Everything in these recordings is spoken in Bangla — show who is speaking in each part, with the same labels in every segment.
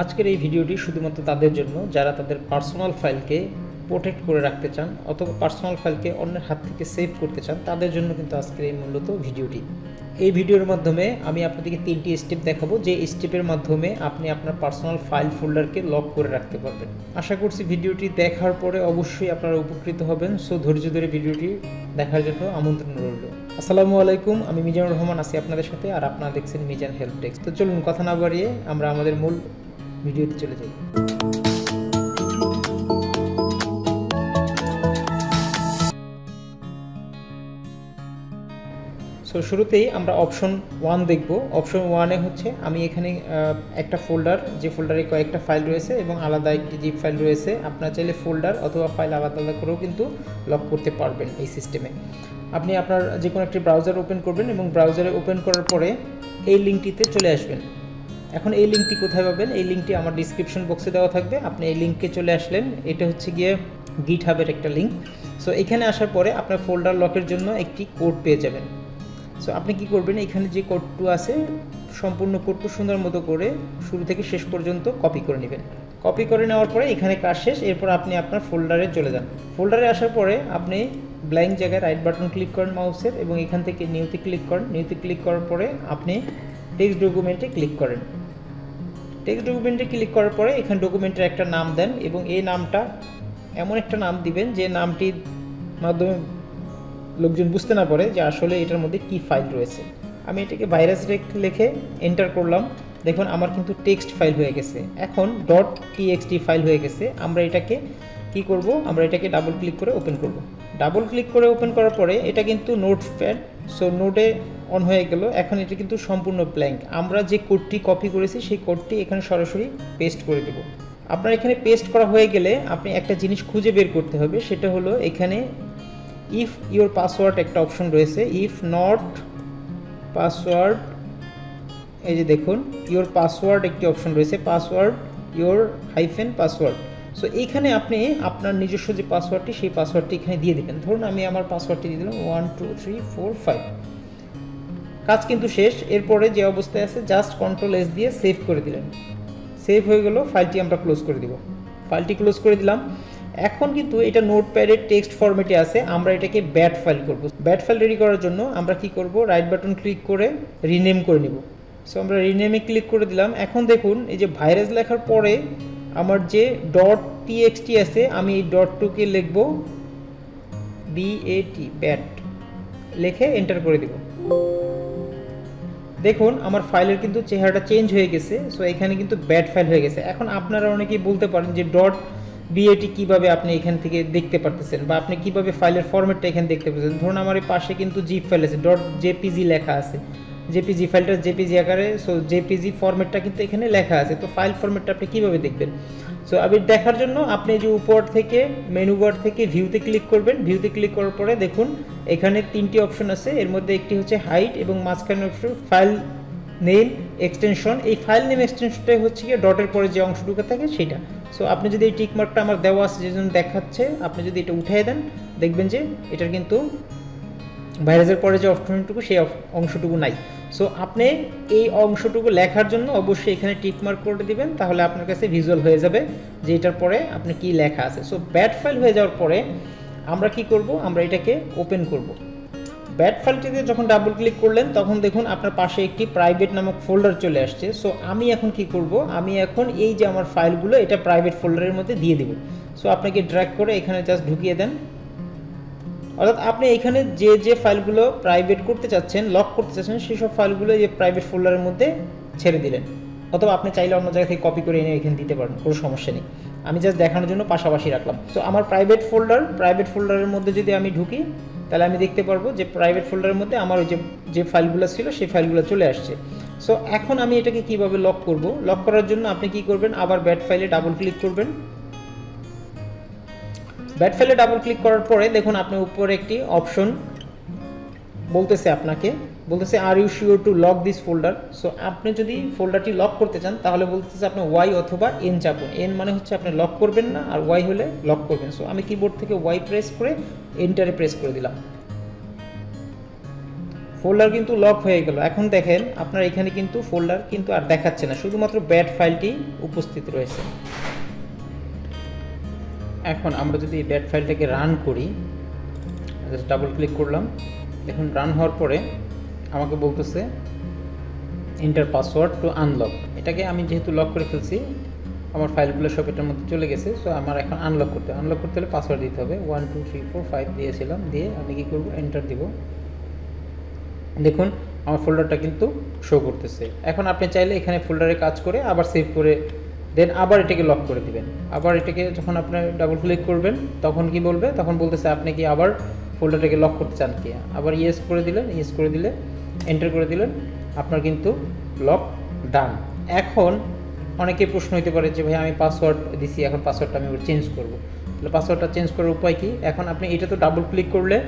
Speaker 1: আজকের এই ভিডিওটি শুধুমাত্র তাদের জন্য যারা তাদের পার্সোনাল ফাইলকে প্রোটেক্ট করে রাখতে চান অথবা পার্সোনাল ফাইলকে অন্যের হাত থেকে সেভ করতে চান, তাদের জন্য কিন্তু আজকের এই মূলত ভিডিওটি। এই ভিডিওর মাধ্যমে আমি আপনাদেরকে 3টি স্টেপ দেখাবো, যে স্টেপের মাধ্যমে আপনি আপনার পার্সোনাল ফাইল ফোল্ডারকে লক করে রাখতে পারবেন। আশা করছি ভিডিওটি দেখার পরে অবশ্যই আপনারা উপকৃত হবেন। সো ধৈর্য ধরে ভিডিওটি দেখার জন্য আমন্ত্রণ রইল। আসসালামু আলাইকুম, আমি মিজানুর রহমান আছি আপনাদের সাথে, আর আপনারা দেখছেন মিজান হেল্প ডেস্ক। তো চলুন কথা না বাড়িয়ে আমরা আমাদের মূল ভিডিওতে চলে যাই। সো শুরুতেই আমরা অপশন 1 দেখব। অপশন 1-এ হচ্ছে আমি এখানে একটা ফোল্ডার, যে ফোল্ডারে কয়েকটা ফাইল রয়েছে এবং আলাদা একটি জিপ ফাইল রয়েছে। আপনারা চাইলে ফোল্ডার অথবা ফাইল আলাদা আলাদা করেও কিন্তু লক করতে পারবেন এই সিস্টেমে। আপনি আপনার যে কোনো একটি ব্রাউজার ওপেন করবেন এবং ব্রাউজারে ওপেন করার পরে এই লিঙ্কটিতে চলে আসবেন। এখন এই লিঙ্কটি কোথায় পাবেন? এই লিঙ্কটি আমার ডিসক্রিপশন বক্সে দেওয়া থাকবে। আপনি এই লিঙ্কে চলে আসলেন। এটা হচ্ছে গিয়ে গিটহাবের একটা লিঙ্ক। সো এখানে আসার পরে আপনার ফোল্ডার লকের জন্য একটি কোড পেয়ে যাবেন। সো আপনি কি করবেন, এখানে যে কোডটু আছে সম্পূর্ণ কোডটু সুন্দর মতো করে শুরু থেকে শেষ পর্যন্ত কপি করে নেবেন। কপি করে নেওয়ার পরে এখানে কাজ শেষ। এরপর আপনি আপনার ফোল্ডারে চলে যান। ফোল্ডারে আসার পরে আপনি ব্ল্যাঙ্ক জায়গায় রাইট বাটন ক্লিক করেন মাউসের এবং এখান থেকে নিউতে ক্লিক করেন। নিউতে ক্লিক করার পরে আপনি টেক্সট ডকুমেন্টে ক্লিক করেন। টেক্সট ডকুমেন্টে ক্লিক করার পরে এখানে ডকুমেন্টের একটা নাম দেন এবং এই নামটা এমন একটা নাম দিবেন যে নামটির মাধ্যমে লোকজন বুঝতে না পারে যে আসলে এটার মধ্যে কি ফাইল রয়েছে। আমি এটাকে ভাইরাস লিখে এন্টার করলাম। দেখুন আমার কিন্তু টেক্সট ফাইল হয়ে গেছে, এখন .txt ফাইল হয়ে গেছে। আমরা এটাকে কি করব, আমরা এটাকে ডাবল ক্লিক করে ওপেন করব। ডাবল ক্লিক করে ওপেন করার পরে এটা কিন্তু নোটপ্যাড, সো নোটে অন হয়ে গেল। এখন এটা কিন্তু সম্পূর্ণ ব্ল্যাঙ্ক। আমরা যে কোডটি কপি করেছি সেই কোডটি এখানে সরাসরি পেস্ট করে দেব। আপনার এখানে পেস্ট করা হয়ে গেলে আপনি একটা জিনিস খুঁজে বের করতে হবে, সেটা হলো এখানে ইফ ইওর পাসওয়ার্ড একটা অপশন রয়েছে। ইফ নট পাসওয়ার্ড, এই যে দেখুন ইওর পাসওয়ার্ড একটি অপশন রয়েছে, password your hyphen password. So এইখানে আপনি আপনার নিজস্ব যে পাসওয়ার্ডটি সেই পাসওয়ার্ডটি এখানে দিয়ে দেবেন। ধরুন আমি আমার পাসওয়ার্ডটি দিয়ে দিলাম 1 2 3 4 5। কাজ কিন্তু শেষ। এরপরে যে অবস্থায় আছে জাস্ট Ctrl+S দিয়ে সেভ করে দিলেন। সেভ হয়ে গেল। ফাইলটি আমরা ক্লোজ করে দিব। ফাইলটি ক্লোজ করে দিলাম। এখন কিন্তু এটা নোটপ্যাডের টেক্সট ফরম্যাটে আছে। আমরা এটাকে ব্যাট ফাইল করব। ব্যাট ফাইল রেডি করার জন্য আমরা কি করব, রাইট বাটন ক্লিক করে রিনেম করে নিব। সো আমরা রিনেমে ক্লিক করে দিলাম। এখন দেখুন এই যে ভাইরাস লেখার পরে আমার যে .txt আছে, আমি এই .2কে লিখব BAT, ব্যাট লিখে এন্টার করে দিব। দেখুন আমার ফাইলের কিন্তু চেহারাটা চেঞ্জ হয়ে গেছে। সো এখানে কিন্তু ব্যাট ফাইল হয়ে গেছে। এখন আপনারা অনেকেই বলতে পারেন যে .bat কিভাবে আপনি এখান থেকে দেখতে পারতেছেন, বা আপনি কিভাবে ফাইলের ফরম্যাটটা এখানে দেখতে পাচ্ছেন। ধরুন আমার এই পাশে কিন্তু জিপ ফাইল আছে, .jpg লেখা আছে, জেপিজি ফাইলটা জেপিজি আকারে। সো জেপিজি ফরম্যাটটা কিন্তু এখানে লেখা আছে। তো ফাইল ফরম্যাটটা আপনি কিভাবে দেখবেন? সো আমি দেখার জন্য আপনি যে উপর থেকে মেনু বার থেকে ভিউতে ক্লিক করবেন। ভিউতে ক্লিক করার পরে দেখুন এখানে 3টি অপশন আছে। এর মধ্যে একটি হচ্ছে হাইড এবং মাঝখানে অপশন ফাইল নেম এক্সটেনশন। এই ফাইল নেম এক্সটেনশনটাই হচ্ছে গিয়ে ডটের পরে যে অংশটুকু থাকে সেটা। সো আপনি যদি এই টিকমার্কটা আমার দেওয়া আছে যেজন্য দেখাচ্ছে, আপনি যদি এটা উঠিয়ে দেন দেখবেন যে এটার কিন্তু ভাইরাসের পরে যে অপশনটুকু সেই অংশটুকু নাই। সো আপনি এই অংশটুকু লেখার জন্য অবশ্যই এখানে টিকমার্ক করে দিবেন, তাহলে আপনার কাছে ভিজুয়াল হয়ে যাবে যে এটার পরে আপনি কি লেখা আছে। সো ব্যাট ফাইল হয়ে যাওয়ার পরে আমরা কি করব, আমরা এটাকে ওপেন করব। ব্যাট ফাইলটিতে যখন ডাবল ক্লিক করলেন তখন দেখুন আপনার পাশে একটি প্রাইভেট নামক ফোল্ডার চলে আসছে। সো আমি এখন কি করব, আমি এখন এই যে আমার ফাইলগুলো এটা প্রাইভেট ফোল্ডারের মধ্যে দিয়ে দেব। সো আপনাকে ড্র্যাগ করে এখানে জাস্ট ঢুকিয়ে দেন। অর্থাৎ আপনি এখানে যে যে ফাইলগুলো প্রাইভেট করতে চাচ্ছেন, লক করতে চাচ্ছেন, সেই সব ফাইলগুলো এই প্রাইভেট ফোল্ডারের মধ্যে ছেড়ে দিলেন। অথবা আপনি চাইলে অন্য জায়গা থেকে কপি করে এনে এখানে দিতে পারেন, কোনো সমস্যা নেই। আমি জাস্ট দেখানোর জন্য পাশাপাশি রাখলাম। তো আমার প্রাইভেট ফোল্ডারের মধ্যে যদি আমি ঢুকি তাহলে আমি দেখতে পারবো যে প্রাইভেট ফোল্ডারের মধ্যে আমার ওই যে ফাইলগুলো ছিল সেই ফাইলগুলো চলে আসছে। সো এখন আমি এটাকে কিভাবে লক করব? লক করার জন্য আপনি কি করবেন, আবার ব্যাট ফাইলে ডাবল ক্লিক করবেন। ব্যাট ফাইলে ডাবল ক্লিক করার পরে দেখুন আপনি উপরে একটি অপশন বলতেছে, আপনাকে বলতেছে are you sure to lock this folder. So আপনি যদি ফোল্ডারটি লক করতে চান তাহলে বলতেছে আপনি ওয়াই অথবা এন চাপুন। এন মানে হচ্ছে আপনি লক করবেন না, আর ওয়াই হলে লক করবেন। সো আমি কিবোর্ড থেকে ওয়াই প্রেস করে এন্টারে প্রেস করে দিলাম। ফোল্ডার কিন্তু লক হয়ে গেল। এখন দেখেন আপনার এখানে কিন্তু ফোল্ডার কিন্তু আর দেখাচ্ছে না, শুধুমাত্র ব্যাট ফাইলটি উপস্থিত রয়েছে। এখন আমরা যদি এই ব্যাট ফাইলটাকে রান করি, জাস্ট ডাবল ক্লিক করলাম, এখন রান হওয়ার পরে আমাকে বলতেছে এন্টার পাসওয়ার্ড টু আনলক। এটাকে আমি যেহেতু লক করে ফেলছি, আমার ফাইলগুলো সব এটার মধ্যে চলে গেছে, সো আমার এখন আনলক করতে হলে পাসওয়ার্ড দিতে হবে। 1 2 3 4 5 দিয়েছিলাম, দিয়ে আমি কী করবো, এন্টার দিব। দেখুন আমার ফোল্ডারটা কিন্তু শো করতেছে। এখন আপনি চাইলে এখানে ফোল্ডারে কাজ করে আবার সেভ করে দেন আবার এটাকে লক করে দিবেন। আবার এটাকে যখন আপনি ডাবল ক্লিক করবেন তখন কি বলবে, তখন বলতেছে আপনি কি আবার ফোল্ডারটাকে লক করতে চান কি, আবার ইয়েস করে দিলেন, ইয়েস করে দিলে এন্টার করে দিলেন, আপনার কিন্তু লক ডান। এখন অনেকে প্রশ্ন হতে পারে যে ভাই আমি পাসওয়ার্ড দিছি, এখন পাসওয়ার্ডটা আমি চেঞ্জ করবো, তাহলে পাসওয়ার্ডটা চেঞ্জ করার উপায় কি? এখন আপনি এটা তো ডাবল ক্লিক করলে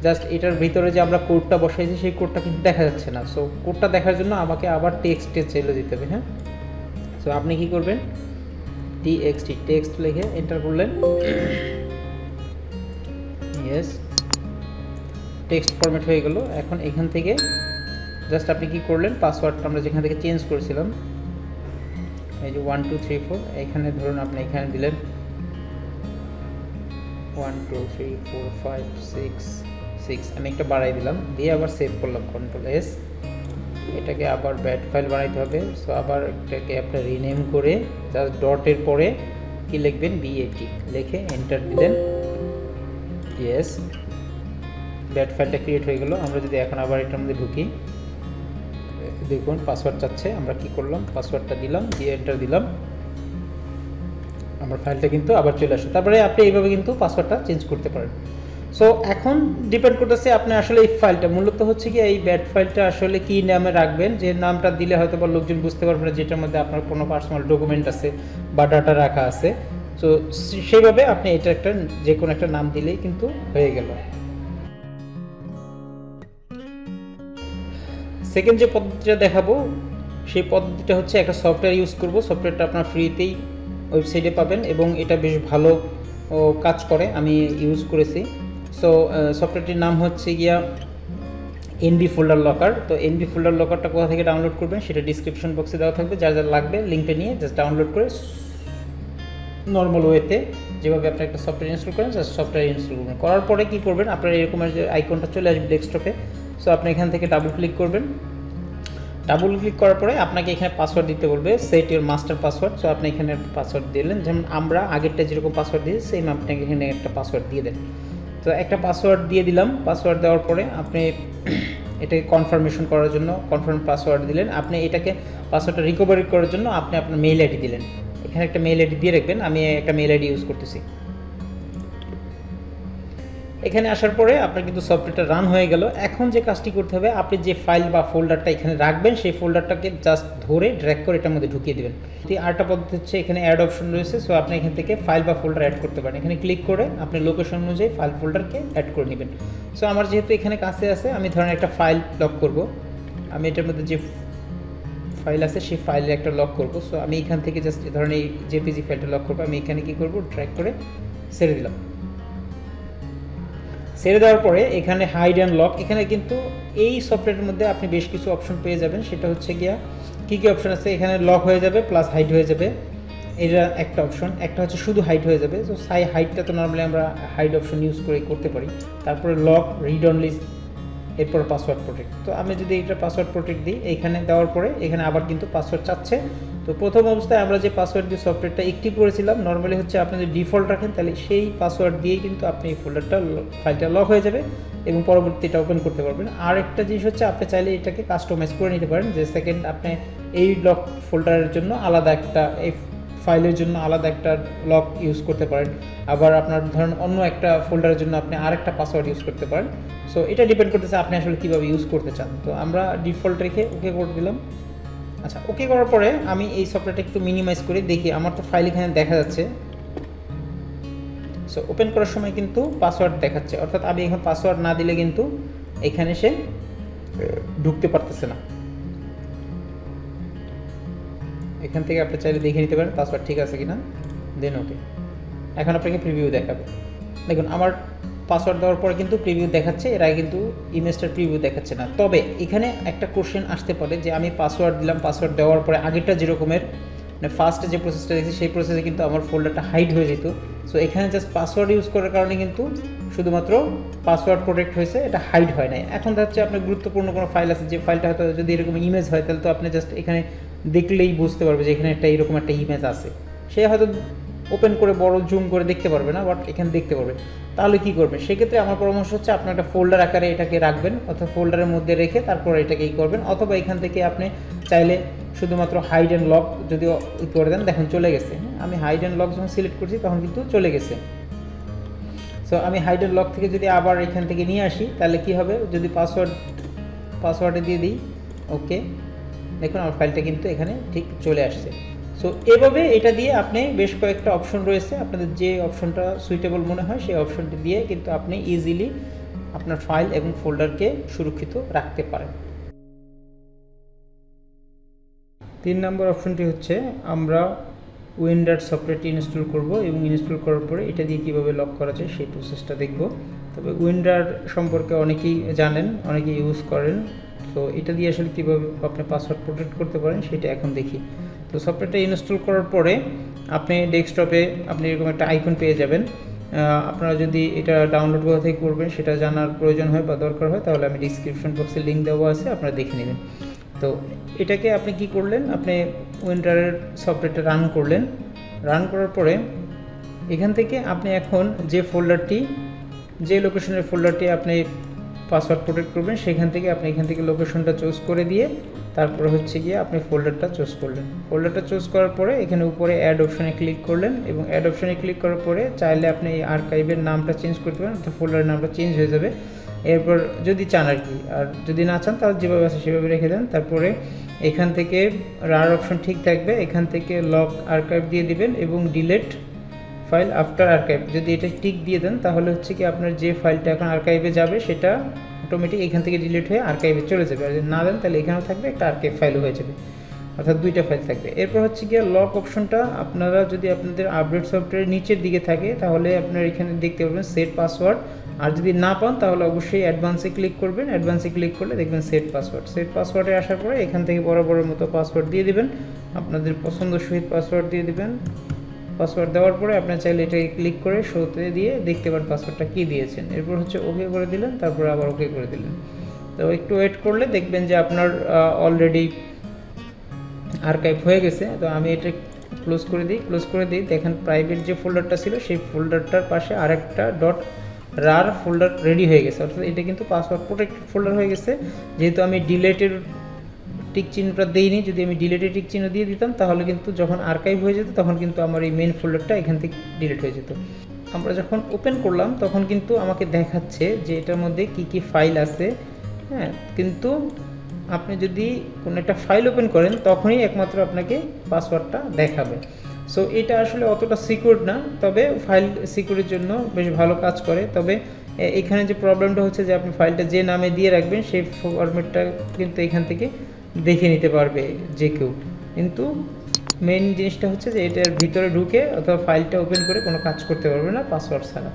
Speaker 1: জাস্ট এটার ভিতরে যে আমরা কোডটা বসাইছি সেই কোডটা কিন্তু দেখা যাচ্ছে না। সো কোডটা দেখার জন্য আমাকে আবার টেক্সটে চলে যেতে হবে। হ্যাঁ, সো আপনি কি করবেন, টেক্সট লিখে এন্টার করলেন, ইয়েস, টেক্সট ফরম্যাট হয়ে গেল। এখন এখান থেকে জাস্ট আপনি কি করলেন, পাসওয়ার্ডটা আমরা যেখান থেকে চেঞ্জ করেছিলাম, এই যে 1 2 3 4, এখানে ধরুন আপনি এখানে দিলেন 1 2 3 4 5 6 6, আমি একটা বাড়াই দিলাম, দিয়ে আবার সেভ করলাম Ctrl+S। এটাকে আবার ব্যাট ফাইল বানাইতে হবে। সো আবার এটাকে আপনি রিনেম করে জাস্ট ডটের পরে কি লিখবেন, BAT লিখে এন্টার দিলেন, ইয়েস, ব্যাট ফাইলটা ক্রিয়েট হয়ে গেল। আমরা যদি এখন আবার এটার মধ্যে ঢুকি, দেখুন পাসওয়ার্ড চাচ্ছে, আমরা কি করলাম, পাসওয়ার্ডটা দিলাম, দিয়ে এন্টার দিলাম, আমার ফাইলটা কিন্তু আবার চলে আসে। তারপরে আপনি এইভাবে কিন্তু পাসওয়ার্ডটা চেঞ্জ করতে পারেন। সো এখন ডিপেন্ড করতেছে আপনি আসলে এই ফাইলটা মূলত হচ্ছে কি, এই ব্যাট ফাইলটা আসলে কী নামে রাখবেন, যে নামটা দিলে হয়তো বা লোকজন বুঝতে পারবে না যেটার মধ্যে আপনার কোনো পার্সোনাল ডকুমেন্ট আছে বা ডাটা রাখা আছে। সো সেইভাবে আপনি এটা একটা যে কোনো একটা নাম দিলেই কিন্তু হয়ে গেল। সেকেন্ড যে পদ্ধতিটা দেখাবো সেই পদ্ধতিটা হচ্ছে একটা সফটওয়্যার ইউজ করব। সফটওয়্যারটা আপনার ফ্রিতেই ওয়েবসাইটে পাবেন এবং এটা বেশ ভালো কাজ করে, আমি ইউজ করেছি। সো সফটওয়্যারটির নাম হচ্ছে গিয়া NB ফোল্ডার লকার। তো NB ফোল্ডার লকারটা কোথা থেকে ডাউনলোড করবেন সেটা ডিসক্রিপশন বক্সে দেওয়া থাকবে, যার যার লাগবে লিঙ্কটা নিয়ে জাস্ট ডাউনলোড করে নর্মাল ওয়েতে যেভাবে আপনি একটা সফটওয়্যার ইনস্টল করেন জাস্ট সফটওয়্যার ইনস্টল করবেন। করার পরে কী করবেন, আপনার এরকমের যে আইকনটা চলে আসবে ডেস্কটপে। সো আপনি এখান থেকে ডাবল ক্লিক করবেন, ডাবল ক্লিক করার পরে আপনাকে এখানে পাসওয়ার্ড দিতে বলবে, set your master password. So আপনি এখানে একটা পাসওয়ার্ড দিলেন, যেমন আমরা আগেরটা যেরকম পাসওয়ার্ড দিয়েছি সেম আপনাকে এখানে একটা পাসওয়ার্ড দিয়ে দেন। তো একটা পাসওয়ার্ড দিয়ে দিলাম, পাসওয়ার্ড দেওয়ার পরে আপনি এটাকে কনফার্মেশন করার জন্য কনফার্ম পাসওয়ার্ড দিলেন। আপনি এটাকে পাসওয়ার্ডটা রিকভারি করার জন্য আপনি আপনার মেইল আইডি দিলেন, এখানে একটা মেইল আইডি দিয়ে রাখবেন। আমি একটা মেইল আইডি ইউজ করতেছি। এখানে আসার পরে আপনার কিন্তু সফটওয়্যারটা রান হয়ে গেল। এখন যে কাজটি করতে হবে, আপনি যে ফাইল বা ফোল্ডারটা এখানে রাখবেন সেই ফোল্ডারটাকে জাস্ট ধরে ড্র্যাগ করে এটার মধ্যে ঢুকিয়ে দেবেন। আরেকটা পদ্ধতি হচ্ছে এখানে অ্যাড অপশন রয়েছে। সো আপনি এখান থেকে ফাইল বা ফোল্ডার অ্যাড করতে পারেন, এখানে ক্লিক করে আপনি লোকেশন অনুযায়ী ফাইল ফোল্ডারকে অ্যাড করে নেবেন। সো আমার যেহেতু এখানে কাছে আছে, আমি ধরেন একটা ফাইল লক করব, আমি এটার মধ্যে যে ফাইল আছে সেই ফাইলে একটা লক করব। সো আমি এখান থেকে জাস্ট ধরেন এই জেপিজি ফাইলটা লক করবো, আমি এখানে কী করবো, ড্র্যাগ করে ছেড়ে দিলাম। ছেড়ে দেওয়ার পরে এখানে হাইড অ্যান্ড লক, এখানে কিন্তু এই সফটওয়্যারের মধ্যে আপনি বেশ কিছু অপশন পেয়ে যাবেন। সেটা হচ্ছে গিয়া কী কী অপশন আছে, এখানে লক হয়ে যাবে প্লাস হাইড হয়ে যাবে, এটা একটা অপশন। একটা হচ্ছে শুধু হাইড হয়ে যাবে। তো হাইডটা তো নর্মালি আমরা হাইড অপশন ইউজ করে করতে পারি। তারপরে লক, রিড অনলি, এরপর পাসওয়ার্ড প্রোটেক্ট। তো আমি যদি এটা পাসওয়ার্ড প্রোটেক্ট দিই, এইখানে দেওয়ার পরে এখানে আবার কিন্তু পাসওয়ার্ড চাচ্ছে। তো প্রথম অবস্থায় আমরা যে পাসওয়ার্ড দিয়ে সফটওয়্যারটা অ্যাক্টিভ করেছিলাম, নর্মালি হচ্ছে আপনি যদি ডিফল্ট রাখেন তাহলে সেই পাসওয়ার্ড দিয়েই কিন্তু আপনি এই ফাইলটা লক হয়ে যাবে এবং পরবর্তীটা ওপেন করতে পারবেন। আর একটা জিনিস হচ্ছে আপনি চাইলে এটাকে কাস্টমাইজ করে নিতে পারেন, যে সেকেন্ড আপনি এই লক ফোল্ডারের জন্য আলাদা একটা, এই ফাইলের জন্য আলাদা একটা লক ইউজ করতে পারেন। আবার আপনার ধরেন অন্য একটা ফোল্ডারের জন্য আপনি আরেকটা পাসওয়ার্ড ইউজ করতে পারেন। সো এটা ডিপেন্ড করতেছে আপনি আসলে কীভাবে ইউজ করতে চান। তো আমরা ডিফল্ট রেখে ওকে করে দিলাম। আচ্ছা, ওকে করার পরে আমি এই সফটওয়্যারটা একটু মিনিমাইজ করে দেখি, আমার তো ফাইল এখানে দেখা যাচ্ছে। সো ওপেন করার সময় কিন্তু পাসওয়ার্ড দেখাচ্ছে, অর্থাৎ আমি এখন পাসওয়ার্ড না দিলে কিন্তু এখানে সে ঢুকতে পারতেছে না। এখান থেকে আপনি চাইলে দেখে নিতে পারেন পাসওয়ার্ড ঠিক আছে কিনা, দেন ওকে। এখন আপনাকে প্রিভিউ দেখাবে। দেখুন আমার পাসওয়ার্ড দেওয়ার পরে কিন্তু প্রিভিউ দেখাচ্ছে, এর আগে কিন্তু ইমেজটার প্রিভিউ দেখাচ্ছে না। তবে এখানে একটা কোশ্চেন আসতে পারে যে আমি পাসওয়ার্ড দিলাম, পাসওয়ার্ড দেওয়ার পরে আগেরটা যেরকমের মানে ফার্স্টে যে প্রসেসটা দেখছি সেই প্রসেসে কিন্তু আমার ফোল্ডারটা হাইড হয়ে যেত। সো এখানে জাস্ট পাসওয়ার্ড ইউজ করার কারণে কিন্তু শুধুমাত্র পাসওয়ার্ড প্রোটেক্ট হয়েছে, এটা হাইড হয় নাই। এখন হচ্ছে আপনার গুরুত্বপূর্ণ কোনো ফাইল আছে, যে ফাইলটা হয়তো যদি এরকম ইমেজ হয় তাহলে তো আপনি জাস্ট এখানে দেখলেই বুঝতে পারবে যে এখানে একটা এরকম একটা ইমেজ আছে। সে হয়তো ওপেন করে বড় জুম করে দেখতে পারবে না, বাট এখানে দেখতে পারবে। তাহলে কী করবেন, সেক্ষেত্রে আমার পরামর্শ হচ্ছে আপনার একটা ফোল্ডার আকারে এটাকে রাখবেন, অথবা ফোল্ডারের মধ্যে রেখে তারপর এটাকে করবেন, অথবা এখান থেকে আপনি চাইলে শুধুমাত্র হাইড অ্যান্ড লক যদি করে দেন, দেখেন চলে গেছে। আমি হাইড অ্যান্ড লক যখন সিলেক্ট করছি তখন কিন্তু চলে গেছে। সো আমি হাইড অ্যান্ড লক থেকে যদি আবার এখান থেকে নিয়ে আসি তাহলে কি হবে, যদি পাসওয়ার্ডে দিয়ে দিই, ওকে, দেখুন আমার ফাইলটা কিন্তু এখানে ঠিক চলে আসছে। সো এভাবে এটা দিয়ে আপনি বেশ কয়েকটা অপশন রয়েছে, আপনাদের যে অপশনটা সুইটেবল মনে হয় সেই অপশনটি দিয়ে কিন্তু আপনি ইজিলি আপনার ফাইল এবং ফোল্ডারকে সুরক্ষিত রাখতে পারেন। 3 নম্বর অপশনটি হচ্ছে আমরা উইন্ডার সফটওয়্যারটি ইনস্টল করব এবং ইনস্টল করার পরে এটা দিয়ে কীভাবে লক করা যায় সেই প্রসেসটা দেখব। তবে উইন্ডার সম্পর্কে অনেকেই জানেন, অনেকেই ইউজ করেন। তো এটা দিয়ে আসলে কীভাবে আপনি পাসওয়ার্ড প্রোটেক্ট করতে পারেন সেটা এখন দেখি। তো সফটওয়্যারটা ইনস্টল করার পরে আপনি ডেস্কটপে আপনি এরকম একটা আইকন পেয়ে যাবেন। আপনারা যদি এটা ডাউনলোড কোথা থেকে করবেন সেটা জানার প্রয়োজন হয় বা দরকার হয় তাহলে আমি ডিসক্রিপশন বক্সে লিঙ্ক দেওয়া আছে, আপনারা দেখে নেবেন। তো এটাকে আপনি কি করলেন, আপনি উইন্ডারের সফটওয়্যারটা রান করলেন। রান করার পরে এখান থেকে আপনি এখন যে লোকেশনের ফোল্ডারটি আপনি পাসওয়ার্ড প্রোটেক্ট করবেন সেখান থেকে আপনি এখান থেকে লোকেশনটা চুজ করে দিয়ে তারপরে হচ্ছে গিয়ে আপনি ফোল্ডারটা চুজ করলেন। ফোল্ডারটা চুজ করার পরে এখানে উপরে অ্যাড অপশানে ক্লিক করলেন এবং অ্যাড অপশানে ক্লিক করার পরে চাইলে আপনি এই আর্কাইভের নামটা চেঞ্জ করতে পারেন, তো ফোল্ডারের নামটা চেঞ্জ হয়ে যাবে। এরপর যদি চান আর কি, আর যদি না চান তাহলে যেভাবে আছে সেভাবে রেখে দেন। তারপরে এখান থেকে রার অপশন ঠিক থাকবে, এখান থেকে লক আর্কাইভ দিয়ে দিবেন এবং ডিলেট ফাইল আফটার আর্কাইভ যদি এটা টিক দিয়ে দেন তাহলে হচ্ছে কি আপনার যে ফাইলটা এখন আর্কাইভে যাবে সেটা অটোমেটিক এখান থেকে ডিলিট হয়ে আর্কাইভে চলে যাবে। আর যদি না দেন তাহলে এখানেও থাকবে, একটা আর্কাইভ ফাইলও হয়ে যাবে, অর্থাৎ 2টা ফাইল থাকবে। এরপর হচ্ছে গিয়ে লক অপশনটা আপনারা যদি আপনাদের আপডেট সফটওয়্যারের নিচের দিকে থাকে তাহলে আপনারা এখানে দেখতে পাবেন সেট পাসওয়ার্ড, আর যদি না পান তাহলে অবশ্যই অ্যাডভান্সে ক্লিক করবেন। অ্যাডভান্সে ক্লিক করলে দেখবেন সেট পাসওয়ার্ডে আসার পরে এখান থেকে বরাবরের মতো পাসওয়ার্ড দিয়ে দেবেন, আপনাদের পছন্দ সহিত পাসওয়ার্ড দিয়ে দেবেন। পাসওয়ার্ড দেওয়ার পরে আপনার চাইলে এটাকে ক্লিক করে শোতে দিয়ে দেখতে পারেন পাসওয়ার্ডটা কী দিয়েছেন। এরপর হচ্ছে ওকে করে দিলেন, তারপরে আবার ওকে করে দিলেন। তো একটু ওয়েট করলে দেখবেন যে আপনার অলরেডি আর্কাইভ হয়ে গেছে। তো আমি এটা ক্লোজ করে দিই, দেখেন প্রাইভেট যে ফোল্ডারটা ছিল সেই ফোল্ডারটার পাশে আরেকটা .rar ফোল্ডার রেডি হয়ে গেছে, অর্থাৎ এটা কিন্তু পাসওয়ার্ড প্রোটেক্টেড ফোল্ডার হয়ে গেছে। যেহেতু আমি ডিলেটের টিক চিহ্নটা দিইনি, যদি আমি ডিলেটের টিক চিহ্ন দিয়ে দিতাম তাহলে কিন্তু যখন আর্কাইভ হয়ে যেত তখন কিন্তু আমার এই মেন ফোল্ডারটা এখান থেকে ডিলিট হয়ে যেত। আমরা যখন ওপেন করলাম তখন কিন্তু আমাকে দেখাচ্ছে যে এটার মধ্যে কি কি ফাইল আছে, হ্যাঁ, কিন্তু আপনি যদি কোনো একটা ফাইল ওপেন করেন তখনই একমাত্র আপনাকে পাসওয়ার্ডটা দেখাবে। সো এটা আসলে অতটা সিকিউর না, তবে ফাইল সিকিউরের জন্য বেশ ভালো কাজ করে। তবে এখানে যে প্রবলেমটা হচ্ছে যে আপনি ফাইলটা যে নামে দিয়ে রাখবেন সেই ফরম্যাটটা কিন্তু এখান থেকে দেখে নিতে পারবে যে কেউ, কিন্তু মেইন জিনিসটা হচ্ছে যে এটার ভিতরে ঢুকে অথবা ফাইলটা ওপেন করে কোনো কাজ করতে পারবে না পাসওয়ার্ড ছাড়া।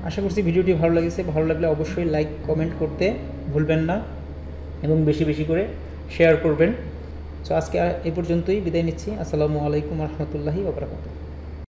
Speaker 1: আশা করছি ভিডিওটি ভালো লেগেছে, ভালো লাগলে অবশ্যই লাইক কমেন্ট করতে ভুলবেন না এবং বেশি বেশি করে শেয়ার করবেন। সো আজকে এ পর্যন্তই বিদায় নিচ্ছি। আসসালামু আলাইকুম রহমতুল্লাহি ওয়া বারাকাতুহু।